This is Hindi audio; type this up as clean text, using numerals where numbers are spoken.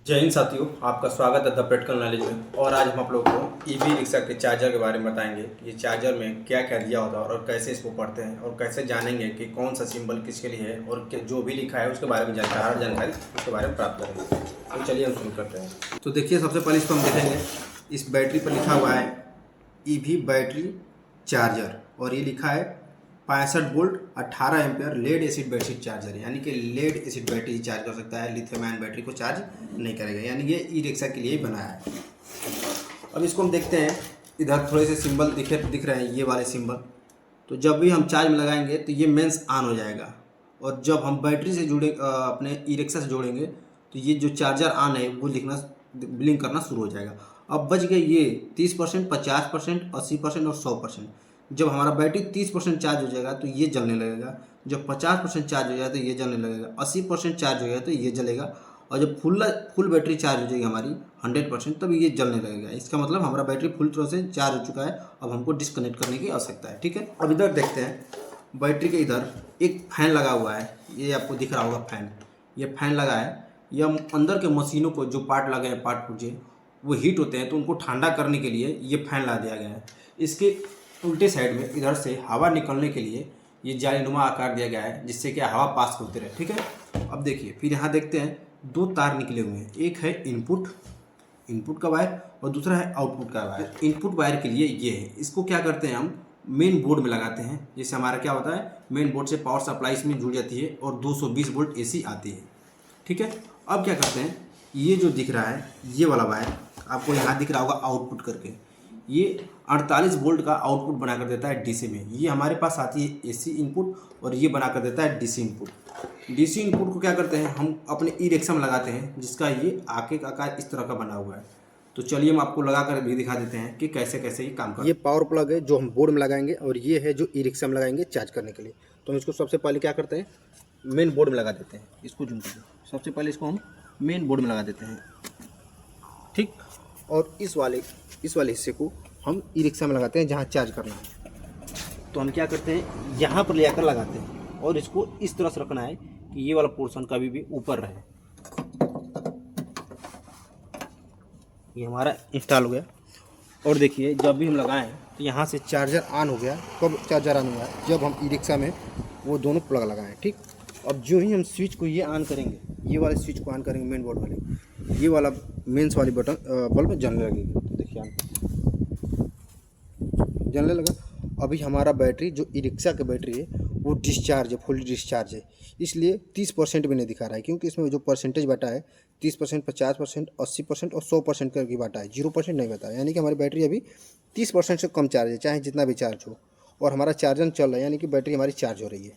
जय हिंद साथियों, आपका स्वागत है द प्रैक्टिकल नॉलेज में। और आज हम आप लोगों को ईवी रिक्शा के चार्जर के बारे में बताएंगे। ये चार्जर में क्या क्या दिया होता है और कैसे इसको पढ़ते हैं और कैसे जानेंगे कि कौन सा सिंबल किसके लिए है और जो भी लिखा है उसके बारे में जानकारी उसके बारे में प्राप्त करेंगे। तो चलिए हम शुरू करते हैं। तो देखिए, सबसे पहले इसको हम देखेंगे। इस बैटरी पर लिखा हुआ है ईवी बैटरी चार्जर और ये लिखा है 65 volt 18 ampere lead acid battery charger, यानी कि लेड एसिड बैटरी चार्ज कर सकता है, लिथियम आयन बैटरी को चार्ज नहीं करेगा, यानी ये ई रिक्शा के लिए ही बनाया है। अब इसको हम देखते हैं, इधर थोड़े से सिंबल दिख रहे हैं, ये वाले सिंबल। तो जब भी हम चार्ज में लगाएंगे तो ये मेंस ऑन हो जाएगा, और जब हम बैटरी से जुड़े अपने ई रिक्शा से जोड़ेंगे तो ये जो चार्जर ऑन है वो लिखना ब्लिंक करना शुरू हो जाएगा। अब बच गए ये 30%, 50%, 80% और 100%। जब हमारा बैटरी 30% चार्ज हो जाएगा तो ये जलने लगेगा, जब 50% चार्ज हो जाएगा तो ये जलने लगेगा, 80% चार्ज हो जाएगा तो ये जलेगा, और जब फुल बैटरी चार्ज हो जाएगी हमारी 100%, तब ये जलने लगेगा। इसका मतलब हमारा बैटरी फुल तरह से चार्ज हो चुका है, अब हमको डिस्कनेक्ट करने की आवश्यकता है। ठीक है, अब इधर देखते हैं, बैटरी के इधर एक फैन लगा हुआ है, ये आपको दिख रहा होगा फैन। ये फैन लगा है, ये हम अंदर के मशीनों को जो पार्ट लगे हैं, पार्ट पुर्जे वो हीट होते हैं, तो उनको ठंडा करने के लिए ये फैन ला दिया गया है। इसके उल्टे साइड में इधर से हवा निकलने के लिए ये जालीनुमा आकार दिया गया है, जिससे कि हवा पास होते रहे। ठीक है, अब देखिए, फिर यहाँ देखते हैं दो तार निकले हुए हैं, एक है इनपुट का वायर और दूसरा है आउटपुट का वायर। इनपुट वायर के लिए ये है, इसको क्या करते हैं हम मेन बोर्ड में लगाते हैं, जिससे हमारा क्या होता है, मेन बोर्ड से पावर सप्लाई इसमें जुड़ जाती है और 220 वोल्ट एसी आती है। ठीक है, अब क्या करते हैं, ये जो दिख रहा है ये वाला वायर आपको यहाँ दिख रहा होगा आउटपुट करके, ये 48 वोल्ट का आउटपुट बना कर देता है डीसी में। ये हमारे पास आती है एसी इनपुट और ये बना कर देता है डीसी इनपुट। डीसी इनपुट को क्या करते हैं, हम अपने ई रिक्शा में लगाते हैं, जिसका ये आगे का आकार इस तरह का बना हुआ है। तो चलिए हम आपको लगा कर भी दिखा देते हैं कि कैसे कैसे ये काम करता है। ये पावर प्लग है जो हम बोर्ड में लगाएंगे, और ये है जो ई रिक्शा में लगाएंगे चार्ज करने के लिए। तो हम इसको सबसे पहले क्या करते हैं, मेन बोर्ड में लगा देते हैं। इसको जूम कर, सबसे पहले इसको हम मेन बोर्ड में लगा देते हैं। ठीक, और इस वाले हिस्से को हम ई रिक्शा में लगाते हैं जहाँ चार्ज करना है। तो हम क्या करते हैं, यहाँ पर ले आकर लगाते हैं और इसको इस तरह से रखना है कि ये वाला पोर्शन कभी भी ऊपर रहे। ये हमारा इंस्टॉल हो गया। और देखिए, जब भी हम लगाएं तो यहाँ से चार्जर ऑन हो गया। कब चार्जर ऑन हुआ, जब हम ई रिक्शा में वो दोनों प्लग लगाएं। ठीक, अब जो ही हम स्विच को ये ऑन करेंगे, ये वाले स्विच को ऑन करेंगे मेन बोर्ड वाले, ये वाला मेंस वाली बटन बल्ब जलने लगेगी। देखिए जलने लगा। अभी हमारा बैटरी जो ई रिक्शा की बैटरी है वो डिस्चार्ज है, फुल डिस्चार्ज है, इसलिए 30% भी नहीं दिखा रहा है, क्योंकि इसमें जो परसेंटेज बांटा है 30%, 50%, 80% और 100% करके बांटा है, 0% नहीं बताया। यानी कि हमारी बैटरी अभी 30% से कम चार्ज है, चाहे जितना भी चार्ज हो, और हमारा चार्जर चल रहा है, यानी कि बैटरी हमारी चार्ज हो रही है।